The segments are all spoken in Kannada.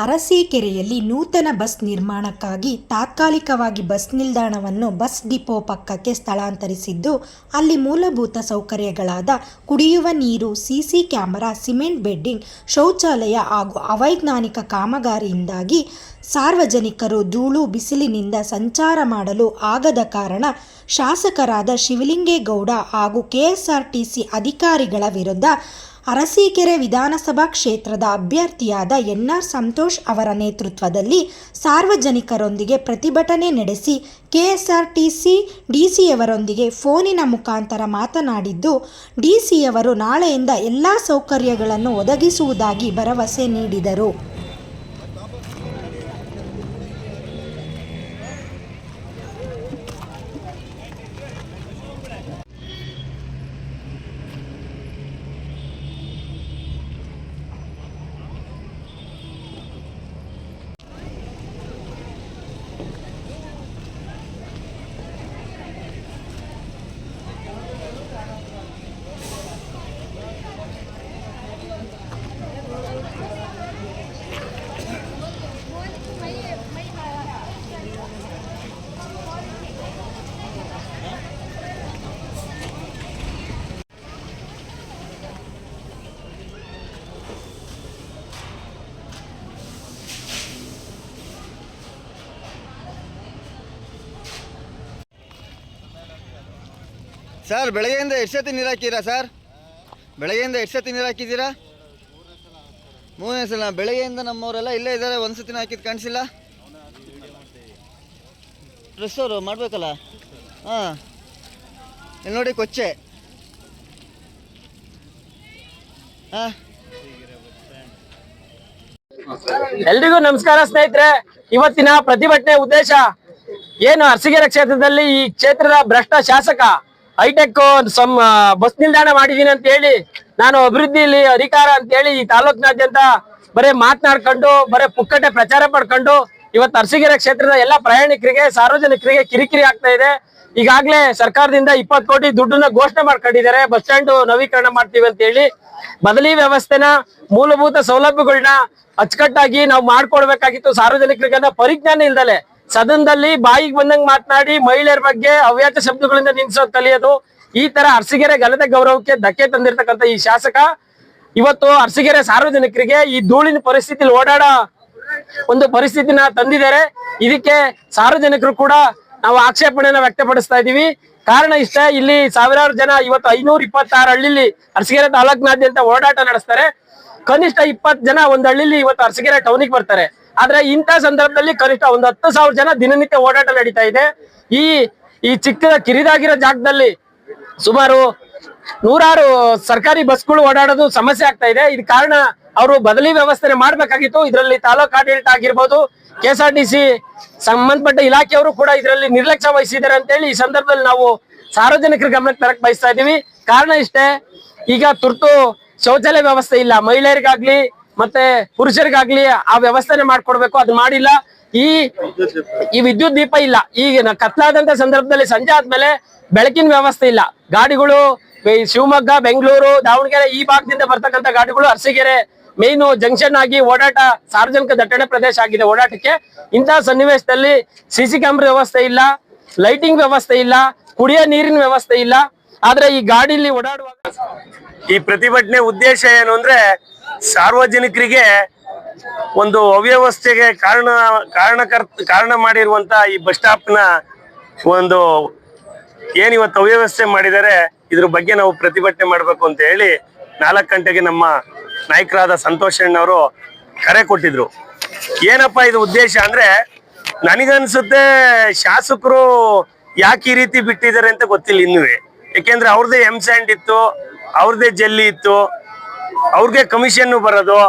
ಅರಸೀಕೆರೆಯಲ್ಲಿ ನೂತನ ಬಸ್ ನಿರ್ಮಾಣಕ್ಕಾಗಿ ತಾತ್ಕಾಲಿಕವಾಗಿ ಬಸ್ ನಿಲ್ದಾಣವನ್ನು ಬಸ್ ಡಿಪೋ ಪಕ್ಕಕ್ಕೆ ಸ್ಥಳಾಂತರಿಸಿದ್ದು, ಅಲ್ಲಿ ಮೂಲಭೂತ ಸೌಕರ್ಯಗಳಾದ ಕುಡಿಯುವ ನೀರು, ಸಿಸಿ ಕ್ಯಾಮೆರಾ, ಸಿಮೆಂಟ್ ಬೆಡ್ಡಿಂಗ್, ಶೌಚಾಲಯ ಹಾಗೂ ಅವೈಜ್ಞಾನಿಕ ಕಾಮಗಾರಿಯಿಂದಾಗಿ ಸಾರ್ವಜನಿಕರು ಧೂಳು ಬಿಸಿಲಿನಿಂದ ಸಂಚಾರ ಮಾಡಲು ಆಗದ ಕಾರಣ ಶಾಸಕರಾದ ಶಿವಲಿಂಗೇಗೌಡ ಹಾಗೂ ಕೆಎಸ್ಆರ್ಟಿಸಿ ಅಧಿಕಾರಿಗಳ ವಿರುದ್ಧ ಅರಸೀಕೆರೆ ವಿಧಾನಸಭಾ ಕ್ಷೇತ್ರದ ಅಭ್ಯರ್ಥಿಯಾದ ಎನ್ಆರ್ ಸಂತೋಷ್ ಅವರ ನೇತೃತ್ವದಲ್ಲಿ ಸಾರ್ವಜನಿಕರೊಂದಿಗೆ ಪ್ರತಿಭಟನೆ ನಡೆಸಿ ಕೆಎಸ್ಆರ್ಟಿಸಿ ಡಿಸಿಯವರೊಂದಿಗೆ ಫೋನಿನ ಮುಖಾಂತರ ಮಾತನಾಡಿದ್ದು, ಡಿಸಿಯವರು ನಾಳೆಯಿಂದ ಎಲ್ಲ ಸೌಕರ್ಯಗಳನ್ನು ಒದಗಿಸುವುದಾಗಿ ಭರವಸೆ ನೀಡಿದರು. ಸರ್, ಬೆಳಗ್ಗೆಯಿಂದ ಎಷ್ಟು ಸತಿ ನೀರು ಹಾಕಿದ್ದೀರಾ ಸರ್? ಬೆಳಗ್ಗೆಯಿಂದ ಎಷ್ಟು ಸತಿ ನೀರು ಹಾಕಿದ್ದೀರಾ? ಮೂರನೇ ಸಲ. ಬೆಳಗ್ಗೆಯಿಂದ ನಮ್ಮವರೆಲ್ಲ ಇಲ್ಲೇ ಇದ್ದಾರೆ, ಒಂದು ಸತಿನ ಹಾಕಿದ್ದು ಕಾಣಿಸಿಲ್ಲ. ಡ್ರೆಸ್ ಅವರು ಮಾಡಬೇಕಲ್ಲ. ಹಾಂ, ಇಲ್ಲಿ ನೋಡಿ ಕೊಚ್ಚೆ. ಹಾಂ, ಎಲ್ರಿಗೂ ನಮಸ್ಕಾರ ಸ್ನೇಹಿತರೆ. ಇವತ್ತಿನ ಪ್ರತಿಭಟನೆ ಉದ್ದೇಶ ಏನು, ಅರಸೀಕೆರೆ ಕ್ಷೇತ್ರದಲ್ಲಿ ಈ ಕ್ಷೇತ್ರದ ಭ್ರಷ್ಟ ಶಾಸಕ ಹೈಟೆಕ್ ಬಸ್ ನಿಲ್ದಾಣ ಮಾಡಿದೀನಿ ಅಂತ ಹೇಳಿ, ನಾನು ಅಭಿವೃದ್ಧಿಯಲ್ಲಿ ಅಧಿಕಾರ ಅಂತ ಹೇಳಿ ಈ ತಾಲೂಕಿನಾದ್ಯಂತ ಬರೀ ಮಾತನಾಡ್ಕೊಂಡು ಬರೀ ಪುಕ್ಕಟೆ ಪ್ರಚಾರ ಪಡ್ಕೊಂಡು ಇವತ್ತು ಅರಸೀಕೆರೆ ಕ್ಷೇತ್ರದ ಎಲ್ಲ ಪ್ರಯಾಣಿಕರಿಗೆ, ಸಾರ್ವಜನಿಕರಿಗೆ ಕಿರಿಕಿರಿ ಆಗ್ತಾ ಇದೆ. ಈಗಾಗಲೇ ಸರ್ಕಾರದಿಂದ 20 ಕೋಟಿ ದುಡ್ಡನ್ನ ಘೋಷಣೆ ಮಾಡ್ಕೊಂಡಿದ್ದಾರೆ. ಬಸ್ ಸ್ಟ್ಯಾಂಡ್ ನವೀಕರಣ ಮಾಡ್ತೀವಿ ಅಂತ ಹೇಳಿ ಬದಲಿ ವ್ಯವಸ್ಥೆನ, ಮೂಲಭೂತ ಸೌಲಭ್ಯಗಳನ್ನ ಅಚ್ಚುಕಟ್ಟಾಗಿ ನಾವು ಮಾಡ್ಕೊಡ್ಬೇಕಾಗಿತ್ತು. ಸಾರ್ವಜನಿಕರಿಗನ್ನ ಪರಿಜ್ಞಾನ ಇಲ್ದಲೆ ಸದನದಲ್ಲಿ ಬಾಯಿಗೆ ಬಂದಂಗ್ ಮಾತನಾಡಿ ಮಹಿಳೆಯರ ಬಗ್ಗೆ ಅವ್ಯಾಚ ಶಬ್ದಗಳಿಂದ ನಿನ್ಸೋದ್ ಕಲಿಯೋದು, ಈ ತರ ಅರಸೀಕೆರೆ ಘನತೆ ಗೌರವಕ್ಕೆ ಧಕ್ಕೆ ತಂದಿರ್ತಕ್ಕಂಥ ಈ ಶಾಸಕ ಇವತ್ತು ಅರಸೀಕೆರೆ ಸಾರ್ವಜನಿಕರಿಗೆ ಈ ಧೂಳಿನ ಪರಿಸ್ಥಿತಿಲಿ ಓಡಾಡೋ ಒಂದು ಪರಿಸ್ಥಿತಿನ ತಂದಿದ್ದಾರೆ. ಇದಕ್ಕೆ ಸಾರ್ವಜನಿಕರು ಕೂಡ ನಾವು ಆಕ್ಷೇಪಣೆಯನ್ನ ವ್ಯಕ್ತಪಡಿಸ್ತಾ ಇದೀವಿ. ಕಾರಣ ಇಷ್ಟೇ, ಇಲ್ಲಿ ಸಾವಿರಾರು ಜನ ಇವತ್ತು 526 ಹಳ್ಳಿಲಿ ಅರಸೀಕೆರೆ ತಾಲೂಕಿನಾದ್ಯಂತ ಓಡಾಟ ನಡೆಸ್ತಾರೆ. ಕನಿಷ್ಠ 20 ಜನ ಒಂದ್ ಹಳ್ಳಿಲಿ ಇವತ್ತು ಅರಸೀಕೆರೆ ಟೌನಿಗೆ ಬರ್ತಾರೆ. ಆದ್ರೆ ಇಂಥ ಸಂದರ್ಭದಲ್ಲಿ ಕನಿಷ್ಠ ಒಂದು 10,000 ಜನ ದಿನನಿತ್ಯ ಓಡಾಟ ನಡೀತಾ ಇದೆ. ಈ ಚಿಕ್ಕ ಕಿರಿದಾಗಿರೋ ಜಾಗದಲ್ಲಿ ಸುಮಾರು 100 ಸರ್ಕಾರಿ ಬಸ್ಗಳು ಓಡಾಡೋದು ಸಮಸ್ಯೆ ಆಗ್ತಾ ಇದೆ. ಇದ್ ಕಾರಣ ಅವರು ಬದಲಿ ವ್ಯವಸ್ಥೆ ಮಾಡ್ಬೇಕಾಗಿತ್ತು. ಇದರಲ್ಲಿ ತಾಲೂಕು ಆಡಳಿತ ಆಗಿರ್ಬೋದು, ಕೆಎಸ್ಆರ್ಟಿಸಿ ಸಂಬಂಧಪಟ್ಟ ಇಲಾಖೆಯವರು ಕೂಡ ಇದರಲ್ಲಿ ನಿರ್ಲಕ್ಷ್ಯ ವಹಿಸಿದ್ದಾರೆ ಅಂತ ಹೇಳಿ ಈ ಸಂದರ್ಭದಲ್ಲಿ ನಾವು ಸಾರ್ವಜನಿಕರ ಗಮನಕ್ಕೆ ತರಕ್ ಬಯಸ್ತಾ ಇದೀವಿ. ಕಾರಣ ಇಷ್ಟೇ, ಈಗ ತುರ್ತು ಶೌಚಾಲಯ ವ್ಯವಸ್ಥೆ ಇಲ್ಲ, ಮಹಿಳೆಯರಿಗಾಗ್ಲಿ ಮತ್ತೆ ಪುರುಷರಿಗಾಗ್ಲಿ ಆ ವ್ಯವಸ್ಥೆನೆ ಮಾಡ್ಕೊಡ್ಬೇಕು, ಅದು ಮಾಡಿಲ್ಲ. ಈ ವಿದ್ಯುತ್ ದೀಪ ಇಲ್ಲ. ಈಗ ಕತ್ಲಾದಂತ ಸಂದರ್ಭದಲ್ಲಿ ಸಂಜೆ ಆದ್ಮೇಲೆ ಬೆಳಕಿನ ವ್ಯವಸ್ಥೆ ಇಲ್ಲ. ಗಾಡಿಗಳು ಶಿವಮೊಗ್ಗ, ಬೆಂಗಳೂರು, ದಾವಣಗೆರೆ ಈ ಭಾಗದಿಂದ ಬರ್ತಕ್ಕಂಥ ಗಾಡಿಗಳು ಅರಸೀಕೆರೆ ಮೇನ್ ಜಂಕ್ಷನ್ ಆಗಿ ಓಡಾಟ, ಸಾರ್ವಜನಿಕ ದಟ್ಟಣೆ ಪ್ರದೇಶ ಆಗಿದೆ ಓಡಾಟಕ್ಕೆ. ಇಂತಹ ಸನ್ನಿವೇಶದಲ್ಲಿ ಸಿಸಿ ಕ್ಯಾಮೆರಾ ವ್ಯವಸ್ಥೆ ಇಲ್ಲ, ಲೈಟಿಂಗ್ ವ್ಯವಸ್ಥೆ ಇಲ್ಲ, ಕುಡಿಯೋ ನೀರಿನ ವ್ಯವಸ್ಥೆ ಇಲ್ಲ. ಆದ್ರೆ ಈ ಗಾಡಿಲಿ ಓಡಾಡುವಾಗ ಈ ಪ್ರತಿಭಟನೆ ಉದ್ದೇಶ ಏನು ಅಂದ್ರೆ, ಸಾರ್ವಜನಿಕರಿಗೆ ಒಂದು ಅವ್ಯವಸ್ಥೆಗೆ ಕಾರಣ ಮಾಡಿರುವಂತ ಈ ಬಸ್ ಸ್ಟಾಪ್ ನ ಒಂದು ಏನಿವತ್ತು ಅವ್ಯವಸ್ಥೆ ಮಾಡಿದರೆ ಇದ್ರ ಬಗ್ಗೆ ನಾವು ಪ್ರತಿಭಟನೆ ಮಾಡ್ಬೇಕು ಅಂತ ಹೇಳಿ 4 ಗಂಟೆಗೆ ನಮ್ಮ ನಾಯಕರಾದ ಸಂತೋಷ್ ಅಣ್ಣವರು ಕರೆ ಕೊಟ್ಟಿದ್ರು. ಏನಪ್ಪಾ ಇದು ಉದ್ದೇಶ ಅಂದ್ರೆ, ನನಗನ್ಸುತ್ತೆ ಶಾಸಕರು ಯಾಕೆ ಈ ರೀತಿ ಬಿಟ್ಟಿದ್ದಾರೆ ಅಂತ ಗೊತ್ತಿಲ್ಲ ಇನ್ನುವೆ. ಯಾಕೆಂದ್ರೆ ಅವ್ರದೇ ಸ್ಯಾಂಡ್ ಇತ್ತು, ಅವ್ರದೇ ಜಲ್ಲಿ ಇತ್ತು, ಅವ್ರಿಗೆ ಕಮಿಷನ್ ಬರೋದು.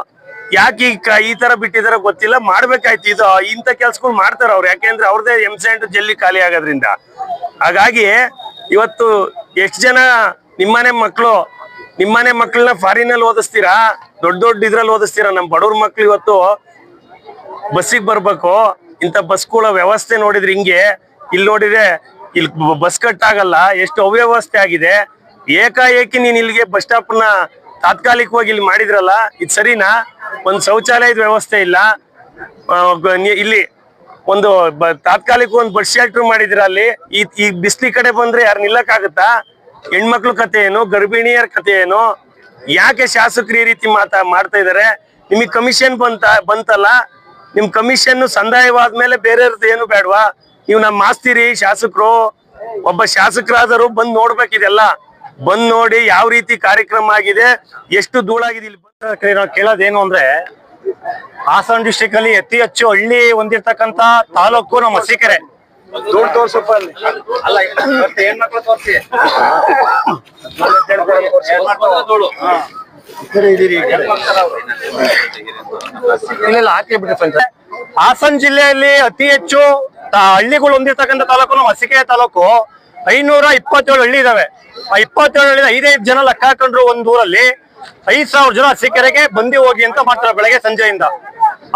ಯಾಕೆ ಈ ತರ ಬಿಟ್ಟಿದಾರ ಗೊತ್ತಿಲ್ಲ. ಮಾಡ್ಬೇಕಾಯ್ತು, ಇದು ಇಂಥ ಕೆಲ್ಸಗಳು ಮಾಡ್ತಾರ ಅವ್ರು. ಯಾಕೆಂದ್ರೆ ಅವ್ರದೇ ಸ್ಯಾಂಡ್ ಜಲ್ಲಿ ಖಾಲಿ ಆಗೋದ್ರಿಂದ. ಹಾಗಾಗಿ ಇವತ್ತು ಎಷ್ಟು ಜನ ನಿಮ್ಮನೆ ಮಕ್ಕಳನ್ನ ಫಾರಿನಲ್ಲಿ ಓದಿಸ್ತೀರಾ, ದೊಡ್ಡ ಇದ್ರಲ್ಲಿ ಓದಿಸ್ತೀರಾ. ನಮ್ಮ ಬಡವ್ರ ಮಕ್ಳು ಇವತ್ತು ಬಸ್ಸಿಗೆ ಬರ್ಬೇಕು. ಇಂಥ ಬಸ್ಗಳ ವ್ಯವಸ್ಥೆ ನೋಡಿದ್ರೆ ಹಿಂಗೆ, ಇಲ್ಲಿ ನೋಡಿದ್ರೆ ಇಲ್ಲಿ ಬಸ್ ಕಟ್ ಆಗಲ್ಲ, ಎಷ್ಟು ಅವ್ಯವಸ್ಥೆ ಆಗಿದೆ. ಏಕಾಏಕಿ ನೀನ್ ಇಲ್ಲಿಗೆ ಬಸ್ ಸ್ಟಾಪ್ ನ ತಾತ್ಕಾಲಿಕವಾಗಿ ಇಲ್ಲಿ ಮಾಡಿದ್ರಲ್ಲ, ಇದು ಸರಿನಾ? ಒಂದ್ ಶೌಚಾಲಯದ ವ್ಯವಸ್ಥೆ ಇಲ್ಲ, ಇಲ್ಲಿ ಒಂದು ತಾತ್ಕಾಲಿಕ ಒಂದು ಬಸ್ ಶೆಲ್ಟರ್ ಮಾಡಿದಿರ. ಅಲ್ಲಿ ಈ ಬಿಸ್ಲಿ ಕಡೆ ಬಂದ್ರೆ ಯಾರು ನಿಲ್ಲಕ್ಕಾಗತ್ತಾ? ಹೆಣ್ಮಕ್ಳು ಕತೆ ಏನು, ಗರ್ಭಿಣಿಯರ ಕತೆ ಏನು? ಯಾಕೆ ಶಾಸಕರು ಈ ರೀತಿ ಮಾಡ್ತಾ ಇದಾರೆ? ನಿಮಗೆ ಕಮಿಷನ್ ಬಂತಲ್ಲ, ನಿಮ್ ಕಮಿಷನ್ ಸಂದಾಯವಾದ್ಮೇಲೆ ಬೇರೆಯವ್ರದ್ದು ಏನು ಬೇಡವಾ? ನೀವು ನಮ್ಮ ಮಾಸ್ತಿರಿ ಶಾಸಕರು, ಒಬ್ಬ ಶಾಸಕರಾದರೂ ಬಂದ್ ನೋಡ್ಬೇಕಿದೆಲ್ಲ. ಬಂದ್ ನೋಡಿ ಯಾವ ರೀತಿ ಕಾರ್ಯಕ್ರಮ ಆಗಿದೆ, ಎಷ್ಟು ಧೂಳಾಗಿದೆ. ಇಲ್ಲಿ ನಾವು ಕೇಳೋದೇನು ಅಂದ್ರೆ, ಹಾಸನ ಡಿಸ್ಟ್ರಿಕ್ಟ್ ಅಲ್ಲಿ ಅತಿ ಹೆಚ್ಚು ಹಳ್ಳಿ ಹೊಂದಿರ್ತಕ್ಕಂತ ತಾಲೂಕು ನಮ್ಮ ಅರಸೀಕೆರೆ. ಧೂಳು ತೋರ್ಸಪ್ಪ ಅಲ್ಲಿ. ಅಲ್ಲ, ಹೆಣ್ಮಕ್ಳು ತೋರ್ಸಿ. ಇಲ್ಲ ಹಾಕಿ ಬಿಡಿ. ಹಾಸನ ಜಿಲ್ಲೆಯಲ್ಲಿ ಅತಿ ಹೆಚ್ಚು ಹಳ್ಳಿಗಳು ಹೊಂದಿರ್ತಕ್ಕಂಥ ತಾಲೂಕು ನಮ್ಮ ಅರಸೀಕೆರೆ ತಾಲೂಕು. 527 ಹಳ್ಳಿ ಇದಾವೆ. ಆ 27 ಹಳ್ಳಿ 5 ಜನ ಲೆಕ್ಕ ಹಾಕೊಂಡ್ರು ಒಂದ್ ಊರಲ್ಲಿ 5,000 ಜನ ಅರಸೀಕೆರೆಗೆ ಬಂದಿ ಹೋಗಿ ಅಂತ ಮಾಡ್ತಾರೆ ಬೆಳಗ್ಗೆ ಸಂಜೆಯಿಂದ.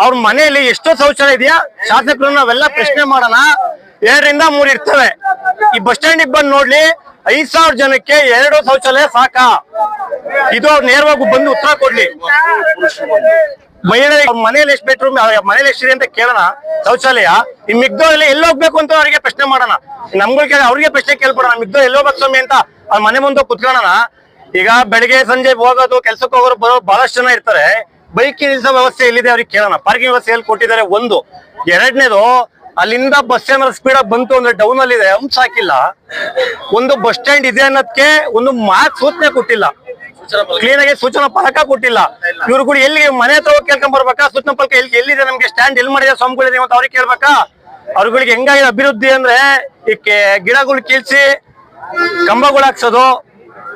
ಅವ್ರ ಮನೆಯಲ್ಲಿ ಎಷ್ಟೋ ಶೌಚಾಲಯ ಇದೆಯಾ? ಶಾಸಕರು ನಾವೆಲ್ಲ ಪ್ರಶ್ನೆ ಮಾಡೋಣ. 2 ರಿಂದ 3 ಇರ್ತವೆ. ಈ ಬಸ್ ಸ್ಟ್ಯಾಂಡಿಗೆ ಬಂದು ನೋಡ್ಲಿ, 5,000 ಜನಕ್ಕೆ 2 ಶೌಚಾಲಯ ಸಾಕಾ? ಇದು ಅವ್ರು ನೇರವಾಗಿ ಬಂದು ಉತ್ತರ ಕೊಡ್ಲಿ. ಮಹಿಳೆಯರಿಗೆ ಮನೇಲಿ ಎಷ್ಟು ಬೆಡ್ರೂಮ್, ಮನೇಲಿ ಎಷ್ಟಿದೆ ಅಂತ ಕೇಳೋಣ ಶೌಚಾಲಯ. ಈ ಮಿಗ್ದೋಲ್ಲಿ ಎಲ್ಲಿ ಹೋಗ್ಬೇಕು ಅಂತ ಅವರಿಗೆ ಪ್ರಶ್ನೆ ಮಾಡೋಣ. ನಮ್ಗಳಿಗೆ ಅವ್ರಿಗೆ ಪ್ರಶ್ನೆ ಕೇಳ್ಬಿಡೋಣ, ಮಿಗ್ದೋ ಎಲ್ಲಿ ಹೋಗ್ಬೇಕು ಸ್ವಾಮಿ ಅಂತ ಅವ್ರ ಮನೆ ಮುಂದೆ ಕುತ್ಕೊಳ್ಳೋಣ. ಈಗ ಬೆಳಿಗ್ಗೆ ಸಂಜೆ ಹೋಗೋದು, ಕೆಲ್ಸಕ್ಕೆ ಹೋಗೋರು ಬರೋರು ಬಹಳಷ್ಟು ಜನ ಇರ್ತಾರೆ. ಬೈಕ್ ನಿಲ್ಸೋ ವ್ಯವಸ್ಥೆ ಎಲ್ಲಿದೆ ಅವ್ರಿಗೆ ಕೇಳೋಣ. ಪಾರ್ಕಿಂಗ್ ವ್ಯವಸ್ಥೆ ಎಲ್ಲಿ ಕೊಟ್ಟಿದ್ದಾರೆ? ಒಂದು. ಎರಡನೇದು, ಅಲ್ಲಿಂದ ಬಸ್ ಏನಾದ್ರು ಸ್ಪೀಡ್ ಆಗಿ ಬಂತು ಅಂದ್ರೆ ಡೌನ್ ಅಲ್ಲಿ ಇದೆ, ಹಂಪ್ಸ್ ಹಾಕಿಲ್ಲ. ಒಂದು ಬಸ್ ಸ್ಟ್ಯಾಂಡ್ ಇದೆ ಅನ್ನೋದಕ್ಕೆ ಒಂದು ಮಾರ್ಕ್ ಸೂಚನೆ ಕೊಟ್ಟಿಲ್ಲ, ಕ್ಲೀನ್ ಆಗಿ ಸೂಚನಾ ಫಲಕ ಕೊಟ್ಟಿಲ್ಲ. ಇವ್ರು ಕೂಡ ಎಲ್ಲಿ ಮನೆ ಹತ್ರ ಹೋಗಿ ಕೇಳ್ಕೊಂಡ್ ಬರ್ಬೇಕಾ? ಸೂಚನಾ ಫಲಕ ಎಲ್ಲಿದೆ, ನಮ್ಗೆ ಸ್ಟ್ಯಾಂಡ್ ಎಲ್ಲಿ ಮಾಡಿದೆ ಸ್ವಾಮಿಗಳಿದೆ ಅಂತ ಅವ್ರಿಗೆ ಕೇಳ್ಬೇಕಾ? ಅವ್ರಗಳಿಗೆ ಹೆಂಗಾಗಿದೆ ಅಭಿವೃದ್ಧಿ ಅಂದ್ರೆ, ಈ ಗಿಡಗಳು ಕೀಳ್ಸಿ ಕಂಬಗಳು ಹಾಕ್ಸೋದು,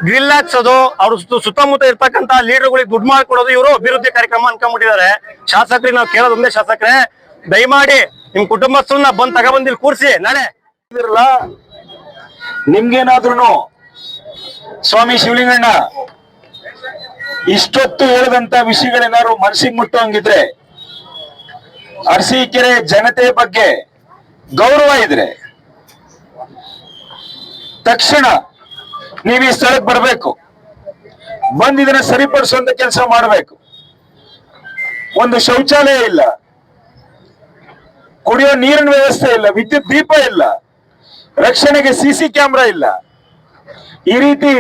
ಗ್ರಿಲ್ ಹಾಕ್ಸೋದು, ಅವ್ರ ಸುತ್ತಮುತ್ತ ಇರ್ತಕ್ಕಂತ ಲೀಡರ್ಗಳಿಗೆ ದುಡ್ಡು ಮಾಡ್ಕೊಡೋದು, ಇವರು ಅಭಿವೃದ್ಧಿ ಕಾರ್ಯಕ್ರಮ ಅನ್ಕೊಂಡ್ಬಿಟ್ಟಿದ್ದಾರೆ. ಶಾಸಕರಿಗೆ ನಾವು ಕೇಳೋದೊಂದೇ, ಶಾಸಕರೇ ದಯಮಾಡಿ ನಿಮ್ ಕುಟುಂಬಸ್ಥರನ್ನ ಬಂದ್ ತಗೊಬಂದಿಲ್ಲಿ ಕೂರ್ಸಿ. ನಾಳೆ ನಿಮ್ಗೇನಾದ್ರೂ ಸ್ವಾಮಿ ಶಿವಲಿಂಗಣ್ಣ ಇಷ್ಟೊತ್ತು ಹೇಳಿದಂತ ವಿಷಯಗಳೇನಾದ್ರು ಮನಸ್ಸಿಗೆ ಮುಟ್ಟೋಂಗಿದ್ರೆ, ಅರಸೀಕೆರೆ ಜನತೆ ಬಗ್ಗೆ ಗೌರವ ಇದ್ರೆ ತಕ್ಷಣ ನೀವು ಈ ಸ್ಥಳಕ್ಕೆ ಬರಬೇಕು. ಬಂದ್ ಇದನ್ನ ಸರಿಪಡಿಸುವಂತ ಕೆಲಸ ಮಾಡಬೇಕು. ಒಂದು ಶೌಚಾಲಯ ಇಲ್ಲ, ಕುಡಿಯೋ ನೀರಿನ ವ್ಯವಸ್ಥೆ ಇಲ್ಲ, ವಿದ್ಯುತ್ ದೀಪ ಇಲ್ಲ, ರಕ್ಷಣೆಗೆ ಸಿಸಿ ಕ್ಯಾಮ್ರಾ ಇಲ್ಲ. ಈ ರೀತಿ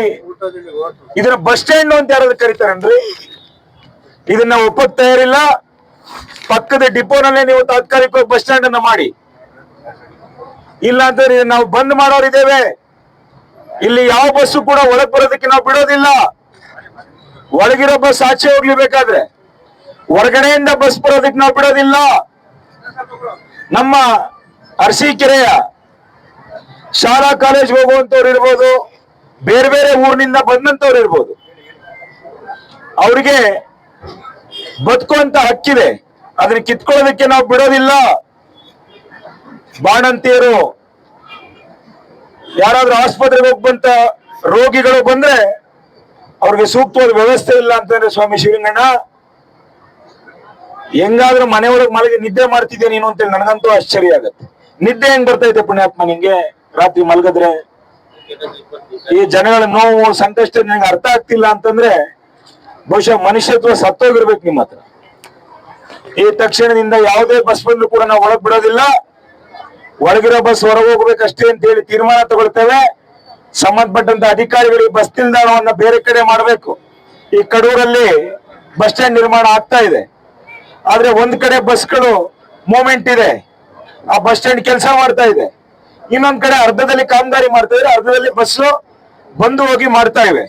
ಇದನ್ನ ಬಸ್ ಸ್ಟ್ಯಾಂಡ್ ಅಂತ ಯಾರಾದ್ರೂ ಕರೀತಾರನ್ರಿ? ಇದನ್ನ ಒಪ್ಪಕ್ ತಯಾರಿಲ್ಲ. ಪಕ್ಕದ ಡಿಪೋನಲ್ಲೇ ನೀವು ತಾತ್ಕಾಲಿಕ ಬಸ್ ಸ್ಟ್ಯಾಂಡ್ ಅನ್ನ ಮಾಡಿ. ಇಲ್ಲ ಅಂತಂದ್ರೆ ನಾವು ಬಂದ್ ಮಾಡೋರಿದ್ದೇವೆ. ಇಲ್ಲಿ ಯಾವ ಬಸ್ಸು ಕೂಡ ಒಳಗ್ ಬರೋದಕ್ಕೆ ನಾವು ಬಿಡೋದಿಲ್ಲ. ಒಳಗಿರೋ ಬಸ್ ಆಚೆ ಹೋಗ್ಲಿ, ಬೇಕಾದ್ರೆ ಹೊರಗಡೆಯಿಂದ ಬಸ್ ಬರೋದಕ್ಕೆ ನಾವು ಬಿಡೋದಿಲ್ಲ. ನಮ್ಮ ಅರಸೀಕೆರೆಯ ಶಾಲಾ ಕಾಲೇಜ್ಗೆ ಹೋಗುವಂತವ್ರು ಇರ್ಬೋದು, ಬೇರೆ ಬೇರೆ ಊರಿನಿಂದ ಬಂದಂತವ್ರು ಇರ್ಬೋದು, ಅವ್ರಿಗೆ ಬದುಕುವಂತ ಹಕ್ಕಿದೆ. ಅದನ್ನ ಕಿತ್ಕೊಳ್ಳೋದಕ್ಕೆ ನಾವು ಬಿಡೋದಿಲ್ಲ. ಬಾಣಂತಿಯರು ಯಾರಾದ್ರೂ ಆಸ್ಪತ್ರೆಗೆ ಹೋಗ್ಬಂತ ರೋಗಿಗಳು ಬಂದ್ರೆ ಅವ್ರಿಗೆ ಸೂಕ್ತವಾದ ವ್ಯವಸ್ಥೆ ಇಲ್ಲ ಅಂತಂದ್ರೆ, ಸ್ವಾಮಿ ಶಿವಲಿಂಗಣ್ಣ ಹೆಂಗಾದ್ರೂ ಮನೆ ಒಳಗೆ ಮಲಗಿ ನಿದ್ದೆ ಮಾಡ್ತಿದ್ದೆ ನೀನು ಅಂತೇಳಿ ನನಗಂತೂ ಆಶ್ಚರ್ಯ ಆಗತ್ತೆ. ನಿದ್ದೆ ಹೆಂಗ್ ಬರ್ತೈತೆ ಪುಣ್ಯಾತ್ಮ ನಿಂಗೆ ರಾತ್ರಿ ಮಲಗಿದ್ರೆ? ಈ ಜನಗಳ ನೋವು ಸಂಕಷ್ಟ ನಿನಗೆ ಅರ್ಥ ಆಗ್ತಿಲ್ಲ ಅಂತಂದ್ರೆ ಬಹುಶಃ ಮನುಷ್ಯತ್ವ ಸತ್ತೋಗಿರ್ಬೇಕು ನಿಮ್ಮ ಹತ್ರ. ಈ ತಕ್ಷಣದಿಂದ ಯಾವುದೇ ಬಸ್ ಬಂದ್ರು ಕೂಡ ನಾವು ಒಳಗ್ ಬಿಡೋದಿಲ್ಲ. ಒಳಗಿರೋ ಬಸ್ ಹೊರಗೆ ಹೋಗ್ಬೇಕಷ್ಟೇ ಅಂತ ಹೇಳಿ ತೀರ್ಮಾನ ತಗೊಳ್ತೇವೆ. ಸಂಬಂಧಪಟ್ಟಂತ ಅಧಿಕಾರಿಗಳಿಗೆ ಬಸ್ ನಿಲ್ದಾಣವನ್ನ ಬೇರೆ ಕಡೆ ಮಾಡಬೇಕು. ಈ ಕಡೂರಲ್ಲಿ ಬಸ್ ಸ್ಟ್ಯಾಂಡ್ ನಿರ್ಮಾಣ ಆಗ್ತಾ ಇದೆ, ಆದ್ರೆ ಒಂದ್ ಕಡೆ ಬಸ್ಗಳು ಮೂವ್ಮೆಂಟ್ ಇದೆ, ಆ ಬಸ್ ಸ್ಟ್ಯಾಂಡ್ ಕೆಲಸ ಮಾಡ್ತಾ ಇದೆ. ಇನ್ನೊಂದ್ ಕಡೆ ಅರ್ಧದಲ್ಲಿ ಕಾಮಗಾರಿ ಮಾಡ್ತಾ ಇದ್ರೆ, ಅರ್ಧದಲ್ಲಿ ಬಸ್ ಬಂದು ಹೋಗಿ ಮಾಡ್ತಾ ಇವೆ.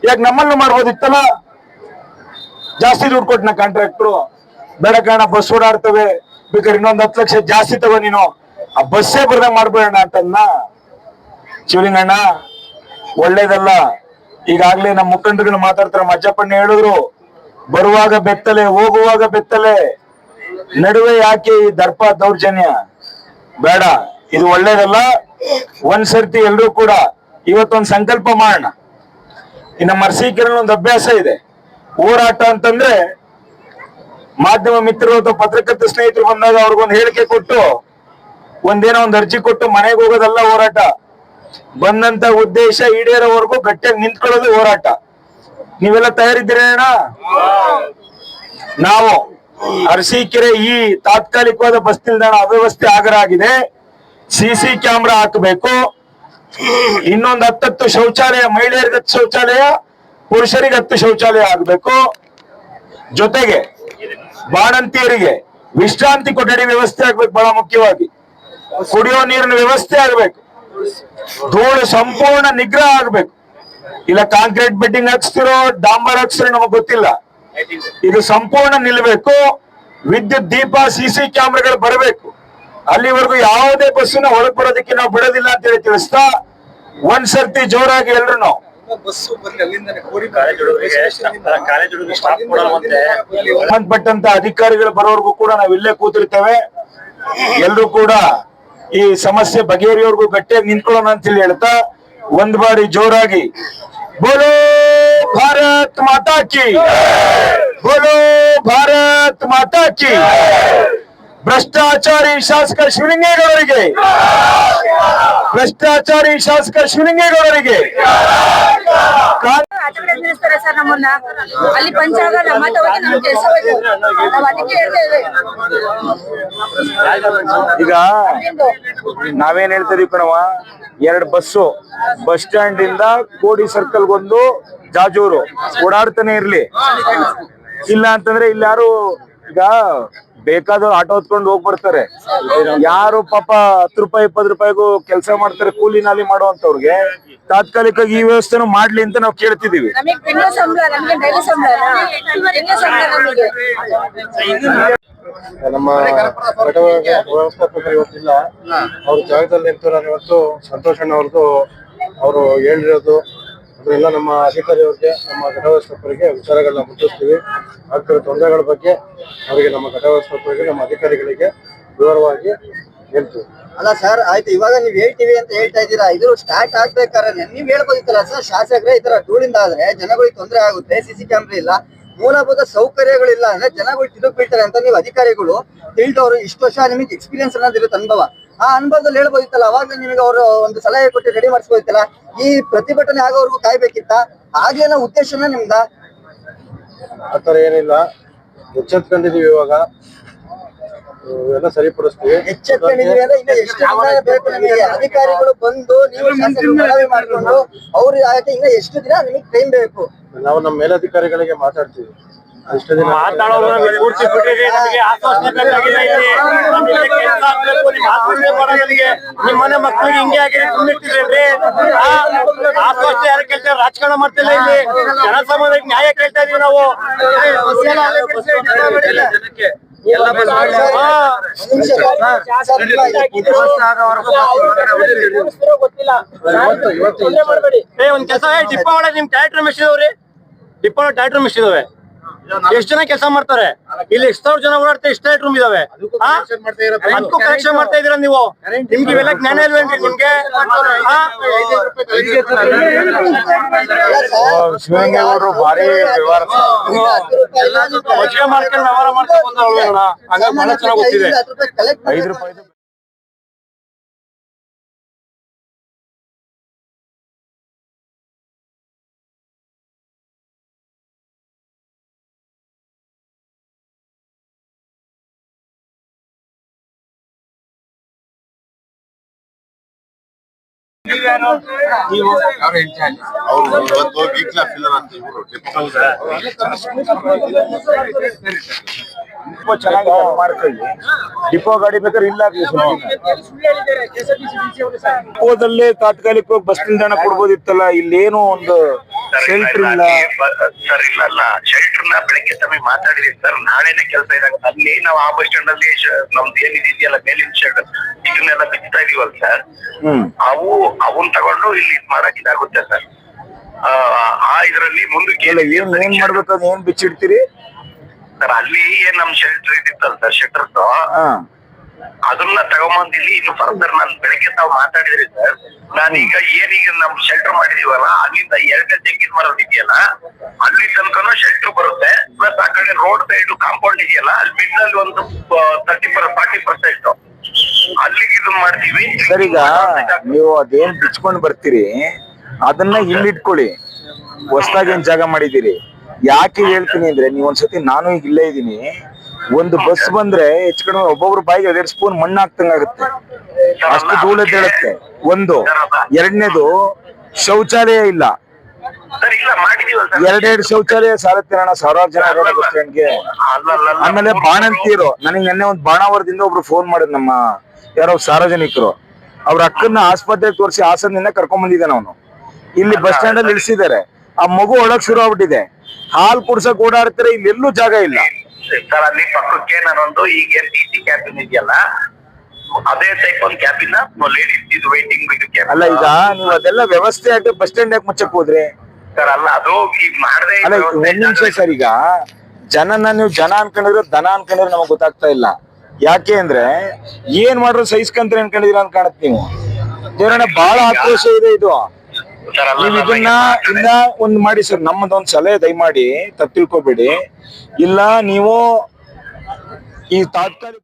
ಯಾಕೆ ನಮ್ಮನ್ನು ಮಾಡ್ಬೋದಿತ್ತಲ್ಲ? ಜಾಸ್ತಿ ದುಡ್ಡು ಕೊಟ್ಟನ ಕಾಂಟ್ರಾಕ್ಟ್ರು, ಬೇಡ ಕಾರಣ ಬಸ್ ಓಡಾಡ್ತವೆ, ಬೇಕಾದ್ರೆ ಇನ್ನೊಂದು 10 ಲಕ್ಷ ಜಾಸ್ತಿ ತಗೋ ನೀನು, ಆ ಬಸ್ಸೇ ಬರ್ದಂಗ್ ಮಾಡ್ಬೇಡ ಅಂತನ್ನ. ಶಿವಲಿಂಗಣ್ಣ ಒಳ್ಳೇದಲ್ಲ. ಈಗಾಗ್ಲೇ ನಮ್ಮ ಮುಖಂಡರುಗಳು ಮಾತಾಡ್ತಾರೆ, ಮಜ್ಜಪ್ಪಣ್ಣ ಹೇಳಿದ್ರು, ಬರುವಾಗ ಬೆತ್ತಲೆ ಹೋಗುವಾಗ ಬೆತ್ತಲೆ, ನಡುವೆ ಯಾಕೆ ಈ ದರ್ಪ ದೌರ್ಜನ್ಯ? ಬೇಡ, ಇದು ಒಳ್ಳೇದಲ್ಲ. ಒಂದ್ಸರ್ತಿ ಎಲ್ರೂ ಕೂಡ ಇವತ್ತೊಂದು ಸಂಕಲ್ಪ ಮಾಡೋಣ. ಇನ್ನು ಅರಸೀಕೆರೆ ಒಂದು ಅಭ್ಯಾಸ ಇದೆ, ಹೋರಾಟ ಅಂತಂದ್ರೆ ಮಾಧ್ಯಮ ಮಿತ್ರರು ಅಥವಾ ಪತ್ರಕರ್ತ ಸ್ನೇಹಿತರು ಬಂದಾಗ ಅವ್ರಿಗೊಂದು ಹೇಳಿಕೆ ಕೊಟ್ಟು ಒಂದೇನೋ ಒಂದು ಅರ್ಜಿ ಕೊಟ್ಟು ಮನೆಗೆ ಹೋಗೋದಲ್ಲ ಹೋರಾಟ. ಬಂದಂತ ಉದ್ದೇಶ ಈಡೇರೋವರೆಗೂ ಗಟ್ಟಿಯಾಗಿ ನಿಂತ್ಕೊಳ್ಳೋದು ಹೋರಾಟ. ನೀವೆಲ್ಲ ತಯಾರಿದ್ದೀರೇನ? ನಾವು ಅರಸೀಕೆರೆ ಈ ತಾತ್ಕಾಲಿಕವಾದ ಬಸ್ ನಿಲ್ದಾಣ ಅವ್ಯವಸ್ಥೆ ಆಗರಾಗಿದೆ. ಸಿಸಿ ಕ್ಯಾಮ್ರಾ ಹಾಕಬೇಕು. ಇನ್ನೊಂದು 10 ಶೌಚಾಲಯ, ಮಹಿಳೆಯರಿಗೆ 10 ಶೌಚಾಲಯ, ಪುರುಷರಿಗೆ 10 ಶೌಚಾಲಯ ಆಗ್ಬೇಕು. ಜೊತೆಗೆ ಬಾಣಂತಿಯರಿಗೆ ವಿಶ್ರಾಂತಿ ಕೊಠಡಿ ವ್ಯವಸ್ಥೆ ಆಗ್ಬೇಕು. ಬಹಳ ಮುಖ್ಯವಾಗಿ ಕುಡಿಯೋ ನೀರಿನ ವ್ಯವಸ್ಥೆ ಆಗ್ಬೇಕು. ಧೂಳು ಸಂಪೂರ್ಣ ನಿಗ್ರಹ ಆಗ್ಬೇಕು. ಇಲ್ಲ ಕಾಂಕ್ರೀಟ್ ಬೆಡ್ಡಿಂಗ್ ಹಾಕ್ಸ್ತಿರೋ ಡಾಂಬರ್ ಹಾಕ್ಸ್ತಿರೋ ನಮಗ್ ಗೊತ್ತಿಲ್ಲ. ಇದು ಸಂಪೂರ್ಣ ನಿಲ್ಬೇಕು. ವಿದ್ಯುತ್ ದೀಪ, ಸಿಸಿ ಕ್ಯಾಮ್ರಾಗಳು ಬರಬೇಕು. ಅಲ್ಲಿವರೆಗೂ ಯಾವುದೇ ಬಸ್ಸನ್ನ ಹೊರಗೆ ಬರೋದಕ್ಕೆ ನಾವು ಬಿಡೋದಿಲ್ಲ ಅಂತ ಹೇಳಿ ತಿಳಿಸ್ತಾ, ಒಂದ್ಸರ್ತಿ ಜೋರಾಗಿ ಎಲ್ರು ನಾವು ಸಂಬಂಧಪಟ್ಟಂತ ಅಧಿಕಾರಿಗಳು ಬರೋವರೆಗೂ ಕೂಡ ನಾವು ಇಲ್ಲೇ ಕೂತಿರ್ತೇವೆ. ಎಲ್ರು ಕೂಡ ಈ ಸಮಸ್ಯೆ ಬಗೆಹರಿಯವರೆಗೂ ಗಟ್ಟಿಯಾಗಿ ನಿಂತ್ಕೊಳ್ಳೋಣ ಅಂತ ಹೇಳಿ ಹೇಳ್ತಾ, ಒಂದ್ ಬಾರಿ ಜೋರಾಗಿ ಬೋಲೋ ಭಾರತ್ ಮಾತಾ ಕಿ, ಬೋಲೋ ಭಾರತ್ ಮಾತಾ ಕಿ. ಭ್ರಷ್ಟಾಚಾರಿ ಶಾಸಕ ಶಿವಲಿಂಗೇಗೌಡರಿಗೆ, ಭ್ರಷ್ಟಾಚಾರಿ ಶಾಸಕ ಶಿವಲಿಂಗೇಗೌಡರಿಗೆ. ನಿಲ್ಲಿಸ್ತಾರೆ ಸರ್ ನಮ್ಮನ್ನ. ಅಲ್ಲಿ ಪಂಚಾಗಲ್ಲ ಮತ್ತೆ ಹೋಗಿ ನಮ್ಗೆ ಕೆಲಸ ಬೇಕು. ನಾವು ಅದಕ್ಕೆ ಹೇಳ್ತೇವೆ. ಈಗ ನಾವೇನ್ ಹೇಳ್ತಿದೀವಿ ಕಣವ, 2 ಬಸ್ಸು ಬಸ್ ಸ್ಟ್ಯಾಂಡ್ ಇಂದ ಕೋಡಿ ಸರ್ಕಲ್ ಒಂದು ಜಾಜೂರು ಓಡಾಡ್ತಾನೆ ಇರ್ಲಿ. ಇಲ್ಲ ಅಂತಂದ್ರೆ ಇಲ್ಲಿ ಯಾರು ಈಗ ಬೇಕಾದವ್ರು ಆಟೋ ಹೊತ್ಕೊಂಡು ಹೋಗ್ ಬರ್ತಾರೆ. ಯಾರು ಪಾಪ 10 ರೂಪಾಯಿ 20 ರೂಪಾಯಿಗೂ ಕೆಲಸ ಮಾಡ್ತಾರೆ, ಕೂಲಿ ನಾಲಿ ಮಾಡುವಂತವ್ರಿಗೆ ತಾತ್ಕಾಲಿಕವಾಗಿ ಈ ವ್ಯವಸ್ಥೆನೂ ಮಾಡ್ಲಿ ಅಂತ ನಾವು ಕೇಳ್ತಿದೀವಿ. ನಮ್ಮ ವ್ಯವಸ್ಥಾಪಕರು ಇವತ್ತಿಲ್ಲ. ಅವ್ರ ಜಾಗದಲ್ಲಿ ನಿಂತು ನಾನು ಇವತ್ತು ಸಂತೋಷಣ್ಣ ಅವ್ರದ್ದು ಅವರು ಹೇಳಿರೋದು ಅದನ್ನೆಲ್ಲ ನಮ್ಮ ಅಧಿಕಾರಿಯವ್ರಿಗೆ, ನಮ್ಮ ಘಟ ವ್ಯವಸ್ಥಾಪಕರಿಗೆ ವಿಚಾರಗಳನ್ನ ಮುಟ್ಟಿಸ್ತೀವಿ. ಆಗ್ತಿರೋ ತೊಂದರೆಗಳ ಬಗ್ಗೆ ಅವರಿಗೆ, ನಮ್ಮ ಘಟ ವ್ಯವಸ್ಥಾಪಕರಿಗೆ, ನಮ್ಮ ಅಧಿಕಾರಿಗಳಿಗೆ ವಿವರವಾಗಿ ಹೇಳ್ತೀವಿ. ಅಲ್ಲ ಸರ್, ಆಯ್ತು, ಇವಾಗ ನೀವ್ ಹೇಳ್ತೀವಿ ಅಂತ ಹೇಳ್ತಾ ಇದ್ದೀರಾ. ಇದು ಸ್ಟಾರ್ಟ್ ಆಗ್ಬೇಕಾದ್ರೆ ನೀವ್ ಹೇಳ್ಬೋದಿತ್ತಲ್ಲ ಸರ್, ಶಾಸಕರೇ ಈ ತರ ಧೂಳಿಂದ ಆದ್ರೆ ಜನಗಳಿಗೆ ತೊಂದರೆ ಆಗುತ್ತೆ, ಸಿಸಿ ಕ್ಯಾಮ್ರಾ ಇಲ್ಲ, ಮೂಲಭೂತ ಸೌಕರ್ಯಗಳಿಲ್ಲ ಅಂದ್ರೆ ಜನಗಳು ತಿರುಗಿ ಬೀಳ್ತಾರೆ ಅಂತ ನೀವು ಅಧಿಕಾರಿಗಳು ತಿಳಿದವರು, ಇಷ್ಟು ವರ್ಷ ನಿಮಗೆ ಎಕ್ಸ್ಪೀರಿಯನ್ಸ್ ಅನ್ನೋದಿರುತ್ತೆ, ಅನುಭವ. ಆ ಅನುಭವದಲ್ಲಿ ಹೇಳ್ಬೋದಿತ್ತಲ್ಲ, ಅವಾಗ ನಿಮಗೆ ಅವರು ಒಂದು ಸಲಹೆ ಕೊಟ್ಟು ರೆಡಿ ಮಾಡಿಸ್ಬೋದಿತ್ತಲ್ಲ. ಈ ಪ್ರತಿಭಟನೆ ಆಗೋವರೆಗೂ ಕಾಯ್ಬೇಕಿತ್ತ? ಆಗ್ಲೇನೋ ಉದ್ದೇಶನ ನಿಮ್ದ? ಆತರ ಏನಿಲ್ಲ, ಎಚ್ಚೆತ್ಕೊಂಡಿದೀವಿ. ಇವಾಗ ಎಲ್ಲ ಸರಿಪಡಿಸ್ತೀವಿ. ಎಚ್ಚೆತ್ಕೊಂಡಿದೀವಿ ಅಂದ್ರೆ ಇನ್ನ ಎಷ್ಟು ದಿನ ಬೇಕು ನಿಮಗೆ? ಅಧಿಕಾರಿಗಳು ಬಂದು ನೀವು ಮನವಿ ಮಾಡ್ಕೊಂಡು ಅವ್ರು ಯಾಕೆ ಇನ್ನ ಎಷ್ಟು ದಿನ ನಿಮಗೆ ಟೈಮ್ ಬೇಕು? ನಾವು ನಮ್ಮ ಮೇಲಧಿಕಾರಿಗಳಿಗೆ ಮಾತಾಡ್ತೀವಿ. ಇಷ್ಟು ದಿನ ನಿಮ್ಮನೆ ಮಕ್ಕಳಿಗೆ ಹಿಂಗೆ ಆಗಿದೆ, ಸುಮ್ಮನಿಟ್ಟಿದ್ರಿ. ಯಾರು ಕೇಳ್ತಾರೆ? ರಾಜಕಾರಣ ಮಾಡ್ತಿಲ್ಲ ಇಲ್ಲಿ. ಜನಸಾಮಾನ್ಯರಿಗೆ ನ್ಯಾಯ ಕೇಳ್ತಾ ಇದೀವಿ ನಾವು. ಒಂದ್ ಕೆಲಸ, ಡಿಪೋ ಒಳಗೆ ನಿಮ್ ಟ್ರ್ಯಾಕ್ಟರ್ ಮಿಷಿನ್ ಅವ್ರಿ, ಡಿಪೋ ಟ್ರ್ಯಾಕ್ಟರ್ ಮಿಷಿನ್ ಇದಾವೆ. ಎಷ್ಟು ಜನ ಕೆಲಸ ಮಾಡ್ತಾರೆ ಇಲ್ಲಿ? 1000 ಜನ ಓಡಾಡ್ತಾರೆ, ಇಷ್ಟ ರೂಮ್ ಇದಾವೆ. ಅದಕ್ಕೂ ಕಲೆಕ್ಷನ್ ಮಾಡ್ತಾ ಇದೀರಾ ನೀವು? ನಿಮ್ಗೆ ಇವೆಲ್ಲ ಜ್ಞಾನ ಇಲ್ವೇನ್ರಿ ನಿಮ್ಗೆ? ಶಿವಲಿಂಗೇಗೌಡರು ಭಾರಿ ವ್ಯವಹಾರ ಮಾಡ್ಕೊಂಡು ವ್ಯವಹಾರ ಮಾಡ್ಕೊಂಡು ಬಂದವ್ರು. ಹಂಗಾಗಿ ಬಹಳ ಚೆನ್ನಾಗಿ ಗೊತ್ತಿದೆ. 5 ರೂಪಾಯಿ ಚೆನ್ನಾಗಿ ಮಾಡ್ಕೊಳ್ಳಿ. ಡಿಪೋ ಗಾಡಿ ಬೇಕಾದ್ರೆ ಇಲ್ಲ, ಡಿಪೋದಲ್ಲೇ ತಾತ್ಕಾಲಿಕವಾಗಿ ಬಸ್ ನಿಲ್ದಾಣ ಕೊಡ್ಬೋದಿತ್ತಲ್ಲ. ಇಲ್ಲೇನು ಒಂದು ಶೆಲ್ಟರ್ ಇಲ್ಲ ಸರ್. ಇಲ್ಲ ಶೆಲ್ಟರ್ ನ ಬೆಳಗ್ಗೆ ಸಮಯ ಮಾತಾಡಿದೀವಿ ಸರ್. ನಾಳೆನೆ ಕೆಲಸ ಇದಾಗ ಅಲ್ಲಿ ನಾವು ಆ ಬಸ್ ಸ್ಟ್ಯಾಂಡ್ ಅಲ್ಲಿ ನಮ್ದು ಏನಿದೆಯಲ್ಲ ಮೇಲಿನ ಶೆಡ್ ಇದನ್ನೆಲ್ಲ ಬಿಚ್ತಾ ಇದೀವಲ್ಲ ಸರ್, ಅವನ್ ತಗೊಂಡು ಇಲ್ಲಿ ಮಾಡಕ್ ಇದಾಗುತ್ತೆ ಸರ್. ಆ ಇದ್ರಲ್ಲಿ ಮುಂದಕ್ಕೆ ಏನ್ ಮಾಡ್ಬೇಕು? ಅದ್ ಏನ್ ಬಿಚ್ಚಿಡ್ತೀರಿ ಸರ್? ಅಲ್ಲಿ ಏನ್ ನಮ್ ಶೆಲ್ಟರ್ ಇದಿತ್ತಲ್ಲ ಸರ್, ಶೆಲ್ಟರ್ಸ್ ಅದನ್ನ ತಗೊಂಬಂದ್ ಇಲ್ಲಿ ಇನ್ನು ಫರ್ದರ್ ನಾನು ಬೆಳಗ್ಗೆ ತಾವು ಮಾತಾಡಿದ್ರಿ ಸರ್. ನಾನೀಗ ಏನೀಗ ನಮ್ ಶೆಲ್ಟರ್ ಮಾಡಿದೀವಲ್ಲ, ಅಲ್ಲಿಂದ 2ನೇ ತೆಂಗಿನ ಮರದ ಇದೆಯಲ್ಲ ಅಲ್ಲಿ ತನಕನೂ ಶೆಲ್ಟರ್ ಬರುತ್ತೆ. ಪ್ಲಸ್ ಆ ಕಡೆ ರೋಡ್ ಸೈಡ್ ಕಾಂಪೌಂಡ್ ಇದೆಯಲ್ಲ, ಅಲ್ಲಿ ಮಿಡ್ಲ್ ಒಂದು 30-40% ಅಲ್ಲಿಗೆ ಇದನ್ನ ಮಾಡ್ತೀವಿ ಸರ್. ಈಗ ನೀವು ಅದೇನ್ ಬಿಚ್ಕೊಂಡ್ ಬರ್ತೀರಿ ಅದನ್ನ ಇಲ್ಲಿಟ್ಕೊಳ್ಳಿ. ಹೊಸದಾಗಿ ಏನ್ ಜಾಗ ಮಾಡಿದೀರಿ? ಯಾಕೆ ಹೇಳ್ತೀನಿ ಅಂದ್ರೆ, ನೀವ್ ಒಂದ್ಸತಿ ನಾನು ಈಗ ಇಲ್ಲೇ ಇದೀನಿ, ಒಂದು ಬಸ್ ಬಂದ್ರೆ ಹೆಚ್ಚು ಕಡಿಮೆ ಒಬ್ಬೊಬ್ರು ಬಾಯಿಗೆ 2 ಸ್ಪೂನ್ ಮಣ್ಣು ಹಾಕ್ತಂಗಾಗುತ್ತೆ, ಅಷ್ಟು ಧೂಳು ಎದ್ದೇಳುತ್ತೆ. ಒಂದು ಎರಡನೇದು ಶೌಚಾಲಯ ಇಲ್ಲ, ಸರ್ ಇಲ್ಲ ಮಾಡಿದೀವಲ್ಲ ಸರ್. 2 ಶೌಚಾಲಯ ಸಾಲತ್ತೆ ಅಣ್ಣ ಸಾವಿರಾರು ಜನ ಇರೋಣ ಬಸ್ ಸ್ಟ್ಯಾಂಡ್ಗೆ. ಆಮೇಲೆ ಬಾಣಂತಿಯರು, ನನಗೆ ನೆನ್ನೆ ಒಂದು ಬಾಣಾವರದಿಂದ ಒಬ್ರು ಫೋನ್ ಮಾಡಿದ್, ನಮ್ಮ ಯಾರೋ ಸಾರ್ವಜನಿಕರು, ಅವ್ರ ಅಕ್ಕನ್ನ ಆಸ್ಪತ್ರೆಗೆ ತೋರಿಸಿ ಹಾಸನದಿಂದ ಕರ್ಕೊಂಡ್ ಬಂದಿದ್ದಾನೆ ಅವನು. ಇಲ್ಲಿ ಬಸ್ ಸ್ಟ್ಯಾಂಡ್ ಅಲ್ಲಿ ಇಳಿಸಿದ್ದಾರೆ, ಆ ಮಗು ಒಳಗ್ ಶುರು ಆಗ್ಬಿಟ್ಟಿದೆ, ಹಾಲ್ ಕುಡ್ಸಕ್ ಓಡಾಡ್ತಾರೆ, ಇಲ್ಲಿ ಎಲ್ಲೂ ಜಾಗ ಇಲ್ಲ ಸರ್. ಅಲ್ಲಿ ಪಕ್ಕಕ್ಕೆ ನಾನೊಂದು ಈಗ DC ಕ್ಯಾಬಿನ್ ಇದೆಯಲ್ಲ, ಅದೇ ಟೈಪ್ ಒಂದು ಕ್ಯಾಬಿನ್ ಲೇಡೀಸ್ ಇದು ವೈಟಿಂಗ್ ಇದು ಅಲ್ಲ. ಈಗ ನೀವು ಅದೆಲ್ಲ ವ್ಯವಸ್ಥೆ ಆಗಿ ಬಸ್ ಸ್ಟ್ಯಾಂಡ್ ಯಾಕೆ ಮುಚ್ಚಕ್ ಹೋದ್ರಿ ಸರ್? ಅಲ್ಲ ಅದು ಈಗ ಮಾಡದೆ ಅಲ್ಲ. ಒಂದ್ ನಿಮಿಷ ಸರ್, ಈಗ ಜನನ ನೀವು ಜನ ಅನ್ಕೊಂಡಿದ್ರೆ ದನ ಅನ್ಕೊಂಡಿದ್ರೆ ನಮಗ್ ಗೊತ್ತಾಗ್ತಾ ಇಲ್ಲ. ಯಾಕೆ ಅಂದ್ರೆ ಏನ್ ಮಾಡ್ರು ಸಹಿಸ್ಕಂತ ಅನ್ಕೊಂಡಿದೀರ ಅಂತ ಕಾಣುತ್ತೆ ನೀವು. ದೇವರನ್ನ ಬಹಳ ಆಕ್ರೋಶ ಇದೆ ಇದು. ನೀವ್ ಇದನ್ನ ಇನ್ನ ಒಂದ್ ಮಾಡಿ ಸರ್, ನಮ್ಮದೊಂದ್ ಸಲಹೆ ದಯಮಾಡಿ ತಪ್ಪು ತಿಳ್ಕೊಬೇಡಿ. ಇಲ್ಲ ನೀವು ಈ ತಾತ್ಕಾಲಿಕ